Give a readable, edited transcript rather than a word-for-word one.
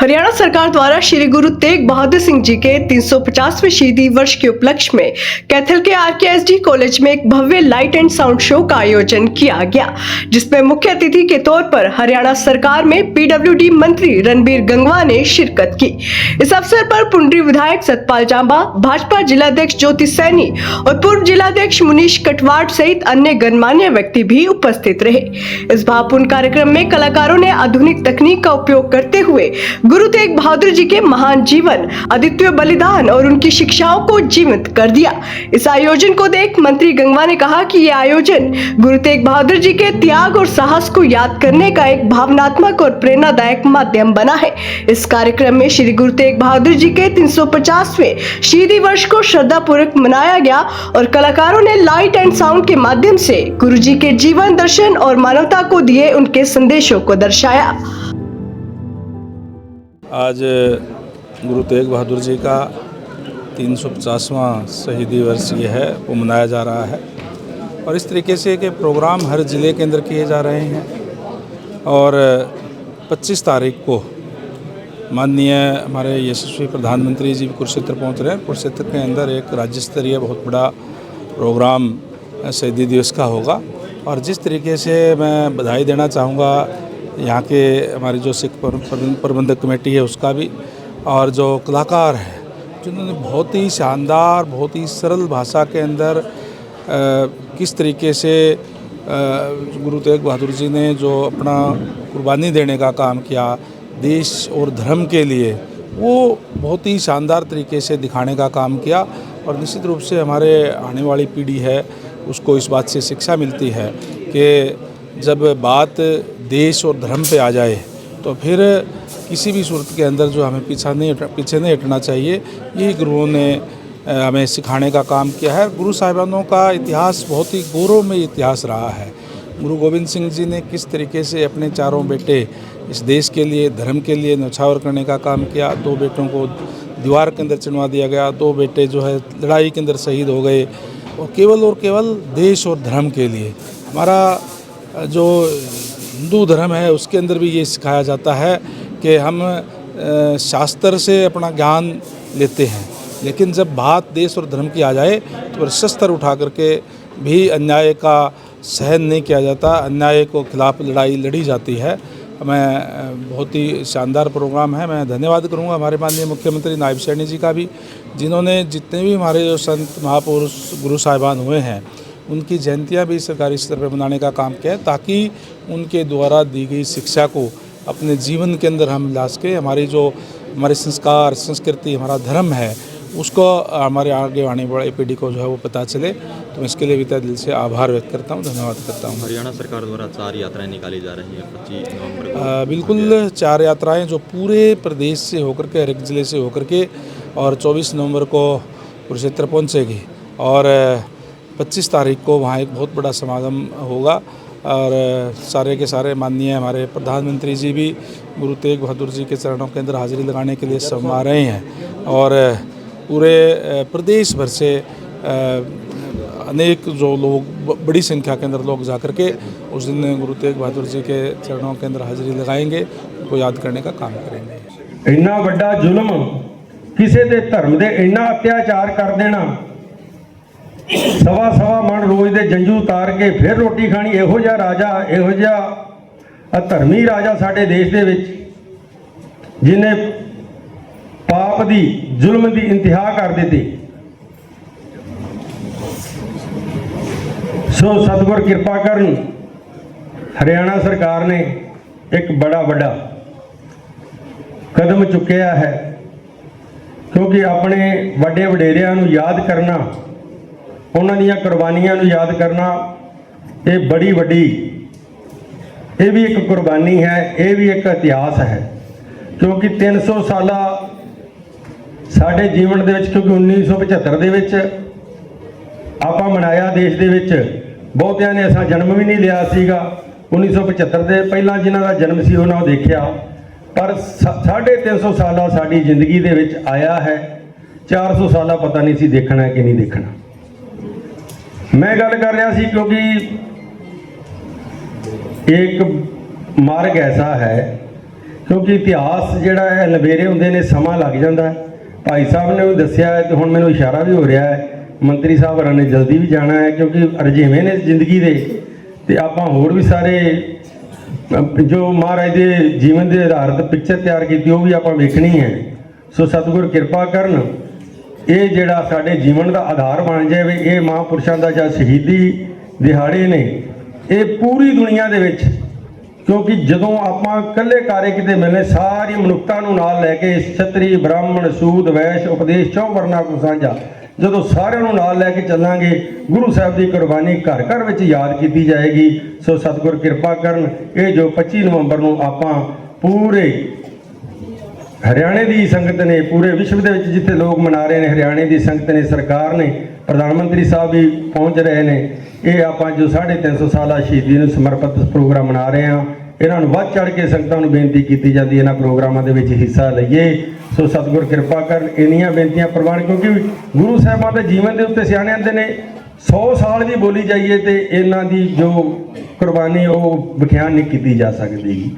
हरियाणा सरकार द्वारा श्री गुरु तेग बहादुर सिंह जी के 350वें शहीदी वर्ष के उपलक्ष्य में कैथल के RKSD कॉलेज में एक भव्य लाइट एंड साउंड शो का आयोजन किया गया, जिसमें मुख्य अतिथि के तौर पर हरियाणा सरकार में PWD मंत्री रणबीर गंगवा ने शिरकत की। इस अवसर पर पुंडरी विधायक सतपाल जांबा, भाजपा जिलाध्यक्ष ज्योति सैनी और पूर्व जिलाध्यक्ष मुनीश कटवाड़ सहित अन्य गणमान्य व्यक्ति भी उपस्थित रहे। इस भावपूर्ण कार्यक्रम में कलाकारों ने आधुनिक तकनीक का उपयोग करते हुए गुरु तेग बहादुर जी के महान जीवन, अद्वितीय बलिदान और उनकी शिक्षाओं को जीवित कर दिया। इस आयोजन को देख मंत्री गंगवा ने कहा कि यह आयोजन गुरु तेग बहादुर जी के त्याग और साहस को याद करने का एक भावनात्मक और प्रेरणादायक माध्यम बना है। इस कार्यक्रम में श्री गुरु तेग बहादुर जी के 350वें शहीदी वर्ष को श्रद्धापूर्वक मनाया गया और कलाकारों ने लाइट एंड साउंड के माध्यम से गुरु जी के जीवन दर्शन और मानवता को दिए उनके संदेशों को दर्शाया। आज गुरु तेग बहादुर जी का 350वां शहीदी वर्ष ये है वो मनाया जा रहा है और इस तरीके से कि प्रोग्राम हर ज़िले के अंदर किए जा रहे हैं। और 25 तारीख को माननीय हमारे यशस्वी प्रधानमंत्री जी कुरुक्षेत्र पहुंच रहे हैं। कुरुक्षेत्र के अंदर एक राज्य स्तरीय बहुत बड़ा प्रोग्राम शहीदी दिवस का होगा और जिस तरीके से मैं बधाई देना चाहूँगा यहाँ के हमारी जो सिख प्रबंधक कमेटी है उसका भी, और जो कलाकार हैं जिन्होंने बहुत ही शानदार, बहुत ही सरल भाषा के अंदर किस तरीके से गुरु तेग बहादुर जी ने जो अपना कुर्बानी देने का काम किया देश और धर्म के लिए, वो बहुत ही शानदार तरीके से दिखाने का काम किया। और निश्चित रूप से हमारे आने वाली पीढ़ी है उसको इस बात से शिक्षा मिलती है कि जब बात देश और धर्म पे आ जाए तो फिर किसी भी सूरत के अंदर जो हमें पीछे नहीं हटना चाहिए। यही गुरुओं ने हमें सिखाने का काम किया है। गुरु साहिबानों का इतिहास बहुत ही गौरवमय इतिहास रहा है। गुरु गोविंद सिंह जी ने किस तरीके से अपने चारों बेटे इस देश के लिए, धर्म के लिए न्यौछावर करने का काम किया। 2 बेटों को दीवार के अंदर चिनवा दिया गया, 2 बेटे जो है लड़ाई के अंदर शहीद हो गए और केवल देश और धर्म के लिए। हमारा जो हिंदू धर्म है उसके अंदर भी ये सिखाया जाता है कि हम शास्त्र से अपना ज्ञान लेते हैं, लेकिन जब बात देश और धर्म की आ जाए तो शस्त्र उठा करके भी अन्याय का सहन नहीं किया जाता, अन्याय को खिलाफ लड़ाई लड़ी जाती है। मैं बहुत ही शानदार प्रोग्राम है। मैं धन्यवाद करूंगा हमारे माननीय मुख्यमंत्री नायब सैनी जी का भी, जिन्होंने जितने भी हमारे जो संत महापुरुष गुरु साहिबान हुए हैं उनकी जयंतियां भी सरकारी स्तर पर मनाने का काम किया है, ताकि उनके द्वारा दी गई शिक्षा को अपने जीवन के अंदर हम ला सकें। हमारे संस्कार, संस्कृति, हमारा धर्म है उसको हमारे आगे आने वाली पीढ़ी को जो है वो पता चले। तो मैं इसके लिए भी तहे दिल से आभार व्यक्त करता हूँ, धन्यवाद करता हूँ। हरियाणा सरकार द्वारा 4 यात्राएं निकाली जा रही हैं 25 नवंबर को। बिल्कुल 4 यात्राएं जो पूरे प्रदेश से होकर के, हर एक ज़िले से होकर के, और 24 नवंबर को कुरुक्षेत्र पहुँचेगी और 25 तारीख को वहाँ एक बहुत बड़ा समागम होगा। और सारे के सारे माननीय हमारे प्रधानमंत्री जी भी गुरु तेग बहादुर जी के चरणों के अंदर हाजिरी लगाने के लिए समा रहे हैं और पूरे प्रदेश भर से अनेक जो लोग, बड़ी संख्या के अंदर लोग जाकर के उस दिन गुरु तेग बहादुर जी के चरणों के अंदर हाजिरी लगाएंगे, उनको याद करने का काम करेंगे। इन्ना बड़ा जुल्म किसी के धर्म दे इन्ना अत्याचार कर देना, सवा मन रोज दे जंजू उतार के फिर रोटी खानी, इहो जिहा राजा, इहो जिहा धर्मी राजा साडे देश दे विच जिन्हें पाप दी, जुल्म दी इंतहा कर दी। सो सतगुर कृपा करन, हरियाणा सरकार ने एक बड़ा कदम चुकिया है, क्योंकि अपने वड्डे वडेरियां नूं याद करना, उन्हां दीयां कुर्बानियां नूं याद करना, ये बड़ी वड्डी, ये भी एक कुर्बानी है, ये भी एक इतिहास है। क्योंकि 300 साला साडे जीवन दे विच, क्योंकि 1975 दे विच आपां मनाया देश दे विच, बहुतियां ने असां जन्म भी नहीं लिया सीगा। 1975 दे पहलां जिन्हां दा जन्म सी उन्हां देखिया, पर 350 साला साडी जिंदगी दे विच आया है। 400 साला पता नहीं सी देखना कि नहीं देखना। मैं गल कर रहा सी क्योंकि एक मार्ग ऐसा है ਕਿਉਂਕਿ ਇਤਿਹਾਸ ਜਿਹੜਾ ਹੈ ਲਵੇਰੇ ਹੁੰਦੇ ਨੇ, ਸਮਾਂ ਲੱਗ ਜਾਂਦਾ ਹੈ। ਭਾਈ ਸਾਹਿਬ ਨੇ ਉਹ ਦੱਸਿਆ ਹੈ ਤੇ ਹੁਣ ਮੈਨੂੰ ਇਸ਼ਾਰਾ ਵੀ ਹੋ ਰਿਹਾ ਹੈ ਮੰਤਰੀ ਸਾਹਿਬ ਹੋਰਾਂ ਨੇ ਜਲਦੀ ਵੀ ਜਾਣਾ ਹੈ, ਕਿਉਂਕਿ ਰੁਝੇਵੇਂ ਨੇ ਜ਼ਿੰਦਗੀ ਦੇ ਤੇ ਆਪਾਂ ਹੋਰ ਵੀ ਸਾਰੇ ਜੋ ਮਹਾਰਾਜ ਦੇ ਜੀਵਨ ਦੇ ਆਧਾਰਿਤ ਪਿਕਚਰ ਤਿਆਰ ਕੀਤੀ ਉਹ ਵੀ ਆਪਾਂ ਵੇਖਣੀ ਹੈ। ਸੋ ਸਤਿਗੁਰ ਕਿਰਪਾ ਕਰਨ ਇਹ ਜਿਹੜਾ ਸਾਡੇ ਜੀਵਨ ਦਾ ਆਧਾਰ ਬਣ ਜਾਵੇ। ਇਹ ਮਹਾਂਪੁਰਸ਼ਾਂ ਦਾ ਜਾਂ ਸ਼ਹੀਦੀ ਦਿਹਾੜੇ ਨੇ ਇਹ ਪੂਰੀ ਦੁਨੀਆ ਦੇ ਵਿੱਚ, ਕਿਉਂਕਿ ਜਦੋਂ ਆਪਾਂ ਇਕੱਲੇ ਕਾਰੇ ਕਿਤੇ ਮਿਲਨੇ ਸਾਰੀ ਮਨੁੱਖਤਾ ਨੂੰ ਨਾਲ ਲੈ ਕੇ ਛਤਰੀ ਬ੍ਰਾਹਮਣ ਸੂਦ ਵੈਸ਼ ਉਪਦੇਸ਼ ਚੌ ਵਰਨਾ ਕੋ ਸਾਂਝਾ, ਜਦੋਂ ਸਾਰਿਆਂ ਨੂੰ ਨਾਲ ਲੈ ਕੇ ਚੱਲਾਂਗੇ ਗੁਰੂ ਸਾਹਿਬ ਦੀ ਕੁਰਬਾਨੀ ਘਰ ਘਰ ਵਿੱਚ ਯਾਦ ਕੀਤੀ ਜਾਏਗੀ। ਸੋ ਸਤਿਗੁਰ ਕਿਰਪਾ ਕਰਨ ਇਹ ਜੋ 25 ਨਵੰਬਰ ਨੂੰ ਆਪਾਂ ਪੂਰੇ ਹਰਿਆਣੇ ਦੀ ਸੰਗਤ ਨੇ, ਪੂਰੇ ਵਿਸ਼ਵ ਦੇ ਵਿੱਚ ਜਿੱਥੇ ਲੋਕ ਮਨਾ ਰਹੇ ਨੇ, ਹਰਿਆਣੇ ਦੀ ਸੰਗਤ ਨੇ, ਸਰਕਾਰ ਨੇ, ਪ੍ਰਧਾਨ ਮੰਤਰੀ ਸਾਹਿਬ ਵੀ ਪਹੁੰਚ ਰਹੇ ਨੇ। ਇਹ ਆਪਾਂ ਜੋ 350 ਸਾਲਾ ਸ਼ਹੀਦੀ ਨੂੰ ਸਮਰਪਿਤ ਪ੍ਰੋਗਰਾਮ ਮਨਾ ਰਹੇ ਹਾਂ, ਇਹਨਾਂ ਨੂੰ ਵੱਧ ਚੜ੍ਹ ਕੇ ਸੰਗਤਾਂ ਨੂੰ ਬੇਨਤੀ ਕੀਤੀ ਜਾਂਦੀ ਇਹਨਾਂ ਪ੍ਰੋਗਰਾਮਾਂ ਦੇ ਵਿੱਚ ਹਿੱਸਾ ਲਈਏ। ਸੋ ਸਤਿਗੁਰ ਕਿਰਪਾ ਕਰਨ ਇੰਨੀਆਂ ਬੇਨਤੀਆਂ ਪ੍ਰਵਾਨ, ਕਿਉਂਕਿ ਗੁਰੂ ਸਾਹਿਬਾਂ ਦੇ ਜੀਵਨ ਦੇ ਉੱਤੇ ਸਿਆਣੇ ਆਂਦੇ ਨੇ 100 ਸਾਲ ਵੀ ਬੋਲੀ ਜਾਈਏ ਤੇ ਇਹਨਾਂ ਦੀ ਜੋ ਕੁਰਬਾਨੀ ਉਹ ਵਿਖਿਆਨ ਨਹੀਂ ਕੀਤੀ ਜਾ ਸਕਦੀ।